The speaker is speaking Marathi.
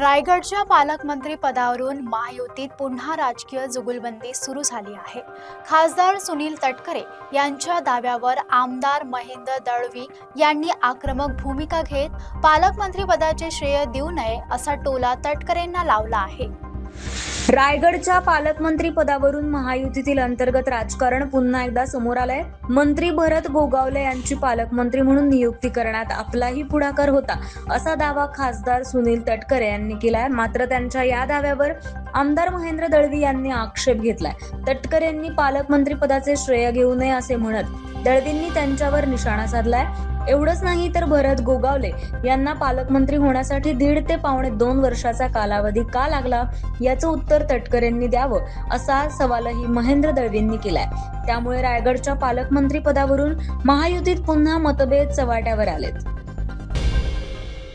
रायगडच्या पालकमंत्री पदावरून महायुतीत पुन्हा राजकीय जुगलबंदी सुरू झाली आहे. खासदार सुनील तटकरे यांच्या दाव्यावर आमदार महेंद्र दळवी यांनी आक्रमक भूमिका घेत पालकमंत्रीपदाचे श्रेय देऊ नये असा टोला तटकरेंना लावला आहे. रायगडच्या पालकमंत्री पदावरून महायुतीतील अंतर्गत राजकारण पुन्हा एकदा समोर आलंय. मंत्री भरत गोगावले यांची पालकमंत्री म्हणून नियुक्ती करण्यात आपलाही पुढाकार होता असा दावा खासदार सुनील तटकरे यांनी केलाय. मात्र त्यांच्या या दाव्यावर आमदार महेंद्र दळवी यांनी आक्षेप घेतलाय. तटकरे यांनी पालकमंत्री पदाचे श्रेय घेऊ नये असे म्हणत दळवींनी त्यांच्यावर निशाणा साधलाय. एवढंच नाही तर भरत गोगावले यांना पालकमंत्री होण्यासाठी 1.5 ते पावणे 2 वर्षाचा कालावधी का लागला याचं उत्तर तटकरेंनी द्यावं असा सवालही महेंद्र दळवींनी केलाय. त्यामुळे रायगडच्या पालकमंत्री पदावरून महायुतीत पुन्हा मतभेद चव्हाट्यावर आलेत.